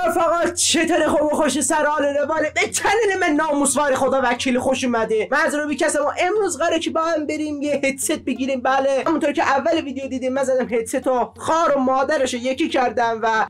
رفقا چطور خوب و خوش سر حال رواله به چنل من ناموسوار خدا وکیل خوش اومده. من از روبی کسم و امروز قراره که با هم بریم یه هدست بگیریم. بله همونطور که اول ویدیو دیدیم من زدم هدست رو خار و مادرش رو یکی کردم و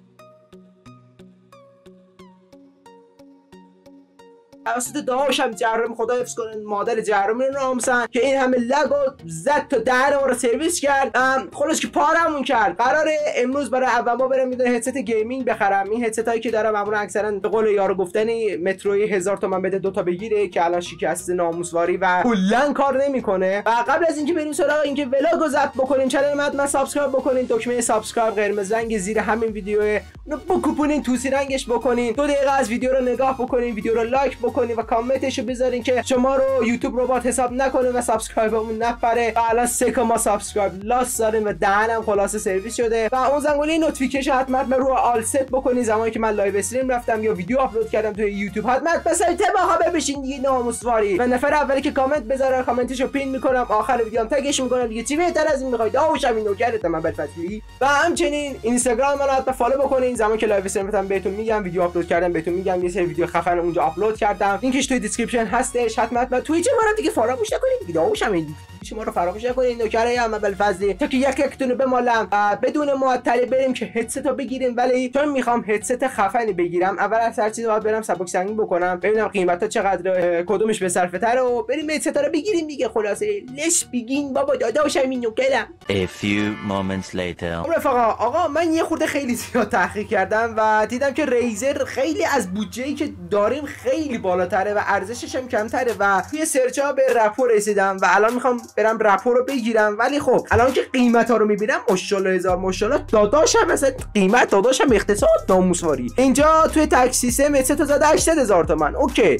توسط داشتم جهرم خدا حفظ کنه مادر جهرم رو نامسن که این همه لگ و زد تا دهن ما رو سرویس کرد. خلاص که پارمون کرد. قراره امروز برای اول ما برم یه هدست گیمینگ بخرم. این هدست هایی که دارم معمولا اکثرا به قول یارو گفتنی متروی 1000 تومن بده دوتا بگیره که الان شکسته ناموسواری و کلا کار نمیکنه. و قبل از اینکه بریم سراغ اینکه ولاگو ضبط بکنین چنل من حتما سابسکرایب بکنین. دکمه سابسکرایب قرمز رنگ زیر همین ویدیو اونو بکوپونین توسی رنگش بکنین. 2 دقیقه از ویدیو رو نگاه بکنین، ویدیو رو لایک بکنین و کامنتشو بذارین که شما رو یوتیوب ربات حساب نکنه و سابسکرایبمون نپره. و الان 3 ما سابسکرایب لاس داریم و دهنم خلاصه سرویس شده. و اون زنگوله نوتیفیکیشن حتما رو آل ست بکنین. زمانی که من لایو استریم رفتم یا ویدیو آپلود کردم توی یوتیوب حتما بسایت باها بشین دیگه ناموسواری. و نفر اولی که کامنت بذاره کامنتشو پین میکنم، آخر ویدیو هم تگش میکنم دیگه. چی بهتر از این میخواید؟ آوشم این نوکرت من بالفضلی. و همچنین اینستاگرام منو حتما فالو بکنین. زمانی که لایو استریم بهتون میگم، ویدیو آپلود کردم بهتون میگم، یه سری ویدیو خفن اونجا آپلود کردم. لینکش توی دیسکریپشن هستش. حتما توییت ما رو دیگه فراموش نکنید دیگه. آوشم این شما رو فراموش نکنید نوکره هم بالفضلی تا که یکتون رو بمالم بدون معطلی بریم که هدست رو بگیریم. ولی چون میخوام هدست خفنی بگیرم اول از هر چیزی باید برم سبک سنگین بکنم ببینم قیمتا چقدر، کدومش به صرفه تره و بریم هدست رو بگیریم دیگه. خلاصه لش بگین بابا داداشم این نوکرم. A few moments later. رفقا آقا من یه خورده خیلی زیاد تحقیق کردم و دیدم که ریزر خیلی از بودجه‌ای که داریم خیلی بالاتره و ارزشش هم کمتره و توی سرچ ها به رپور رسیدم و الان میخوام برم رپور رو بگیرم. ولی خب الان که قیمت ها رو میبینم ماشاءالله هزار ماشاءالله داداشم مثلا قیمت داداشم اقتصاد ناموسواری. اینجا توی تک سیستم هدست تا زده 800,000 تومان. اوکی.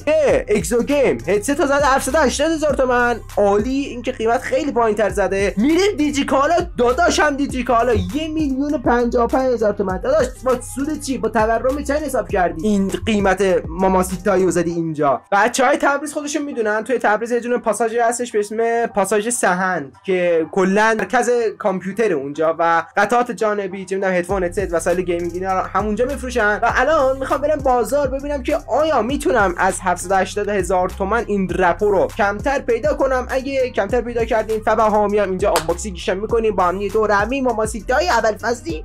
اکزو گیم هدست تا زده 780,000 تومان. عالی. این که قیمت خیلی پایینتر زده. میریم دیجیکالا داداشم دیجیکالا 1,055,000 تومان. داداش با سود چی با تورم چند حساب کردی این قیمت ماماسیتایو زدی اینجا؟ بچهای تبریز خودشون میدونن توی تبریز یه دونه پاساژ هستش به اسم پاساژ سهند که کلا مرکز کامپیوتر اونجا و قطعات جانبی چه میدونم هدفون هدست وسایل گیمینگ اینا همونجا میفروشن. و الان میخوام برم بازار ببینم که آیا میتونم از 780,000 تومان این رپو رو کمتر پیدا کنم. اگه کمتر پیدا کردین فبها میام اینجا آنباکسینگش میکنیم با هم دور همین ماماسیتای اول فصلی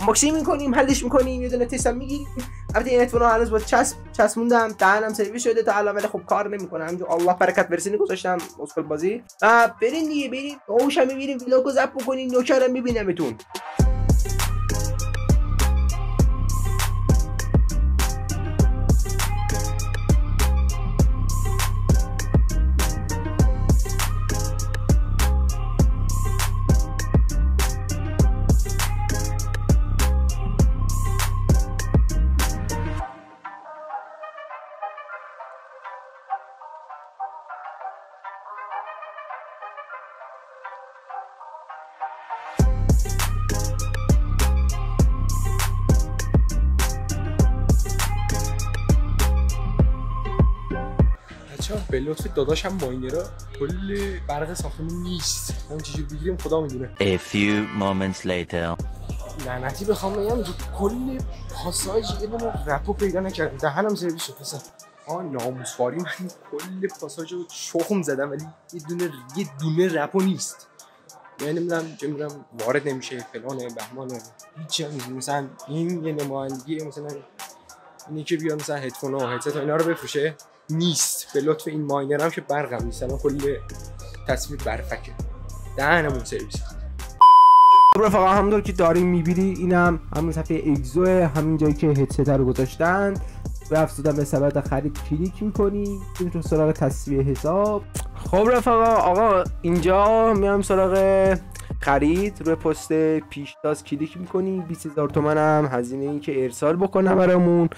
ماکسیم میکنیم حلش میکنیم یه دونه تست هم میگیریم. البته این هدفون هنوز با چسبوندم دهنم سرویس شده تا الان ولی خب کار نمیکنه. همینجور الله برکت برسونی گذاشتم اسکل بازی. برین دیگه برین اوشم میبینیم ویلاگو ضبط بکنین نوکرم میبینمتون. به لطف داداشم ماینرها کل برق ساختمون نیست. همون چجوری بگیریم خدا میدونه. A few moments later. لعنتی بخوام بگم کل پاساژ یه دونه رپو پیدا نکردم. دهنم سرویس شد پسر. ناموسواری من کل پاساژ رو شخم زدم ولی یه دونه رپو نیست. یعنی نمیدونم وارد نمیشه فلانه بهمانه هیچ مثلا این یه نمایندگی مثلا اینی که بیاد مثلا هدفون و هدست اینا رو بفروشه نیست. به لطف این ماینر هم که برقم نیست. الان کل تصویر برفکه دهنمون سرویس. رفقا همونطور که داریم میبینی اینم همون صفحه اگزو همین جایی که هدست رو گذاشتن و افزودن به ثبت خرید کلیک میکنی این تو سراغ تصویه حساب. خب رفقا آقا اینجا میام سراغ خرید روی پست پیشتاز کلیک میکنی 20,000 تومان هم هزینه این که ارسال بکنم برامون.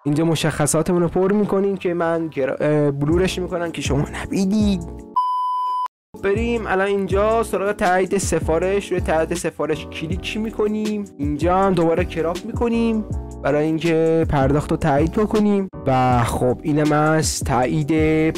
اینجا مشخصاتمون رو پر میکنین که من بلورش میکنم که شما نبینید. بریم الان اینجا سراغ تایید سفارش. روی تایید سفارش کلیک میکنیم. اینجا هم دوباره کراپ میکنیم برای اینکه پرداخت رو تایید بکنیم و خب اینم از تایید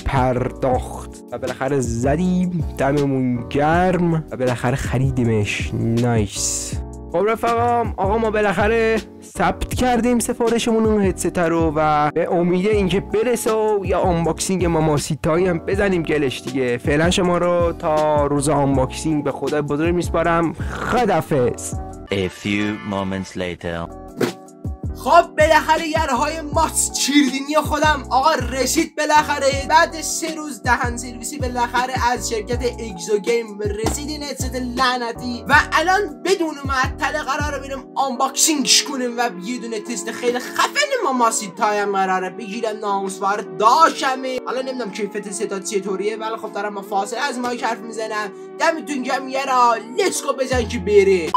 پرداخت و بالاخره زدیم دممون گرم و بالاخره خریدیمش. نایس. خب رفقام، آقا ما بالاخره ثبت کردیم سفارشمون اون هدست رو و به امید اینکه برسه و یا آنباکسینگ ماماسیتایی هم بزنیم گلش دیگه. فعلا شما رو تا روز آنباکسینگ به خدای بزرگ میسپارم. خدافظ. A few moments later. خب بالاخره یارهای ماست چیردینی خودم آقا رسید بالاخره بعد 3 روز دهن سرویسی بالاخره از شرکت اگزو گیم رسید این هدست لعنتی و الان بدون معطل قراره بریم آنباکسینگش کنیم و یه دونه تست خیلی خفن ماماسیتای هم قراره بگیرم. ناموسوار داشمه. حالا نمیدونم کیفیت صدا چطوریه ولی خب دارم با فاصله از مایک حرف میزنم. دمتون گرم یارا، لیتس گو بزن که بره.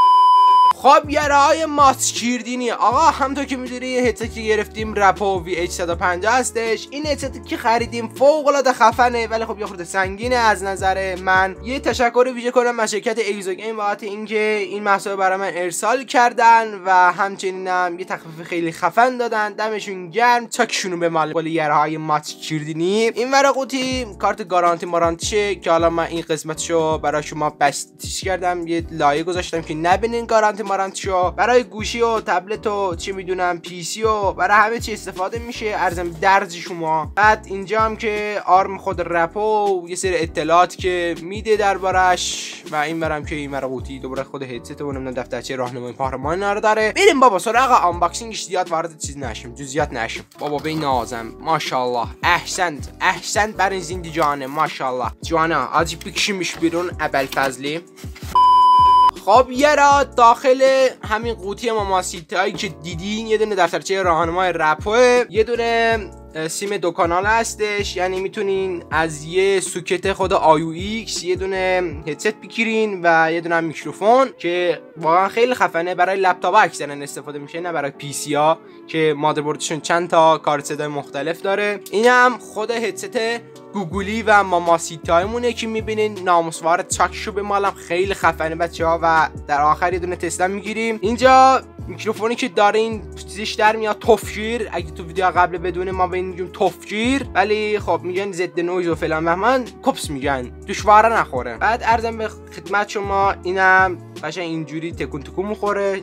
خب یارهای ماست چیردینی آقا، همونطور که میدونی هدستی که گرفتیم رپو VH150 هستش. این هدستی که خریدیم فوق العاده خفنه ولی خب یه خورده سنگینه از نظر من. یه تشکر ویژه کنم از شرکت اگزو گیم بابت اینکه این محصول برای من ارسال کردن و همچنین هم یه تخفیف خیلی خفن دادن. دمشون گرم، چاکشونو به مال یارهای ماست چیردینی. این ورا قوطی کارت گارانتی مارانتیشه که حالا من این قسمتشو برای شما بستش کردم، یه لایه گذاشتم که نبینین گارانتی مارانتیشو. برای گوشی و تبلت و چی میدونم پی سی و برای همه چی استفاده میشه، ارزم درز شما. بعد اینجا هم که آرم خود رپو یه سری اطلاعات که میده دربارش و این برم که این مرقوتی دوباره خود هدست و نمیدونم دفترچه راهنمای قهرمان رو داره. بریم بابا سراغ آنباکسینگش، زیاد وارد چیز نشیم، جزئیات نشیم. بابا به نازم ماشاءالله احسنت برین زندی جانه ماشاءالله جوانا آجی بکشیمش بیرون ابوالفضلی. خب یارا داخل همین قوطی ماماسیتایی که دیدین یه دونه دفترچه راهنمای رپوه، یه دونه سیم 2 کانال هستش، یعنی میتونین از یه سوکت خود iOX یه دونه هدست بگیرین و یه دونه میکروفون که واقعا خیلی خفنه. برای لپتاپ اکثرا استفاده میشه نه برای پی سی ها که مادربردشون چند تا کارت صدای مختلف داره. این هم خود هدست گوگلی و ماماسیتایمونه که میبینین. ناموسوار چاکشو به مالم خیلی خفنه بچه‌ها و در آخر یه دونه تستم میگیریم. اینجا میکروفونی که دارین چیزش در میاد تفجیر. اگه تو ویدیو قبل بدونه ما به این میگیم تفجیر ولی خب میگن ضد نویز و فلان بهمن کپس میگن، دشواره نخوره. بعد عرضم به خدمت شما اینم قشنگ اینجوری تکون تکون میخوره،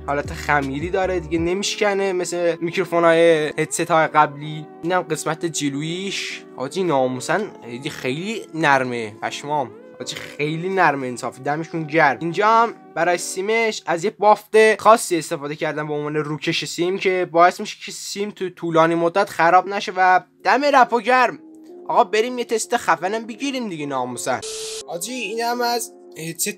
حالت خمیری داره دیگه، نمیشکنه مثل میکروفونای هدست های قبلی. اینم قسمت جلویش حاجی ناموسن خیلی نرمه، پشمام حاجی خیلی نرمه، انصافی دمشون گرم. اینجا هم برای سیمش از یه بافت خاصی استفاده کردم به عنوان روکش سیم که باعث میشه که سیم تو طولانی مدت خراب نشه و دم رپو گرم. آقا بریم یه تست خفنم بگیریم دیگه ناموسن. حاجی اینم از هدست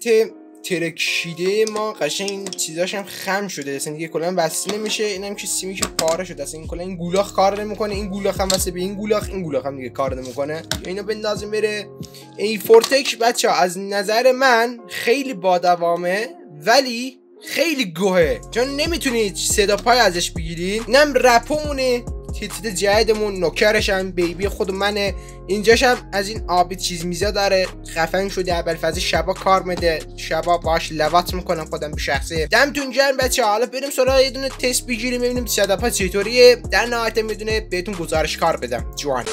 ترکشیده ما، قشنگ این چیزاش هم خم شده اصلا دیگه کلا وصل نمیشه. اینم که سیمی که پاره شده اصلا، این کلا این گولاخ کار نمیکنه، این گولاخ هم واسه به این گولاخ هم دیگه کار نمیکنه. اینو بندازیم بره. این فورتک بچه‌ها از نظر من خیلی با دوامه ولی خیلی گوهه، چون نمیتونید صدا پای ازش بگیرید. اینم رپمونه، هدست جدیدمون، نوکرش هم بیبی خود منه. اینجاش هم از این آبی چیز میزا داره، خفن شده. ابوالفضل شبا کار میده، شبا باش لواط میکنم خودم به شخصه. دمتون گرم بچه. حالا بریم سراغ یه دونه تست بگیریم ببینیم صدا چطوریه، در نهایت میدونه بهتون گزارش کار بدم. جوان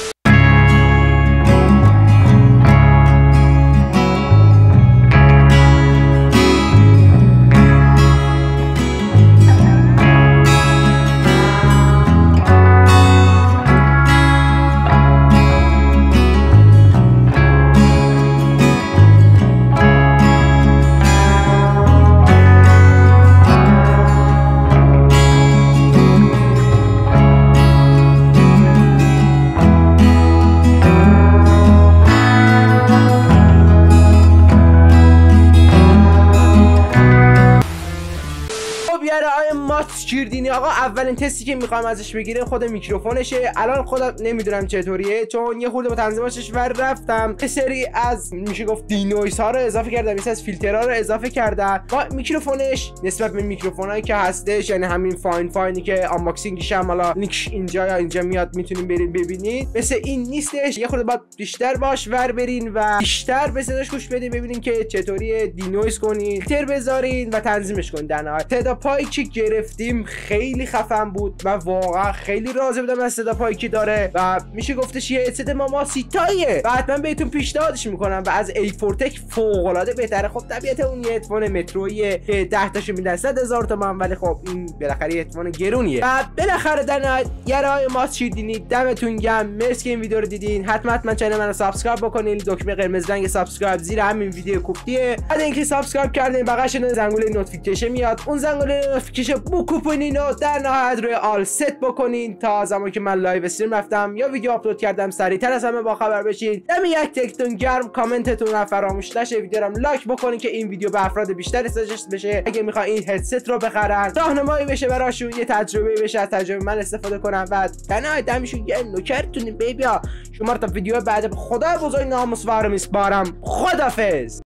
چیردینی آقا، اولین تستی که میخوام ازش بگیریم خود میکروفونشه. الان خودم نمیدونم چطوریه چون یه خورده با تنظیماتش ور رفتم، یه سری از میشه گفت دینویس ها رو اضافه کردم، یه سری از فیلترها رو اضافه کردم. با میکروفونش نسبت به میکروفونایی که هستش، یعنی همین فاینی که آنباکسینگش هم حالا لینکش اینجا یا اینجا میاد میتونین برین ببینید، مثل این نیستش. یه خورده باید بیشتر باش ور برین و بیشتر به صداش گوش بدین ببینین که چطوری دینویس کنین، فیلتر بذارین و تنظیمش کنین. در نهایت صدا پایی که گرفتیم تیم خیلی خفن بود و واقعا خیلی راضی بودم از صدا پایی که داره و میشه گفتش یه هدست ماماسیتاییه و حتما بهتون پیشنهادش میکنم و از ایفورتک فوق العاده بهتره. خب طبیعت اون یه هدفون مترویه که 10 تاشو میدن 100,000 تومان، ولی خب این بالاخره یه هدفون گرونیه. و بالاخره در نهایت یارای ما شیدینی، دمتون گرم، مرسی که این ویدیو رو دیدین. حتما چنل منو سابسکرایب بکنین، دکمه قرمز رنگ سابسکرایب زیر همین ویدیو کوفتیه. بعد اینکه سابسکرایب کردین بغلش زنگوله نوتیفیکیشن میاد، اون زنگوله نوتیفیکیشن بکوپونین و در نهایت روی آل ست بکنین تا زمانی که من لایو استریم رفتم یا ویدیو آپلود کردم سریعتر از همه با خبر بشین. دم یک تکتون گرم، کامنتتون رو فراموش نشه، ویدیو رو لایک بکنین که این ویدیو به افراد بیشتری ساجست بشه. اگه میخوان این هدست رو بخرن راهنمایی بشه براشون، یه تجربه بشه، از تجربه من استفاده کنم. و در نهایت همیشون یه نوکرتونین بیبیا. شما رو تا ویدیو بعد خدا بزرگ ناموسوار میسپارم. خدافظ.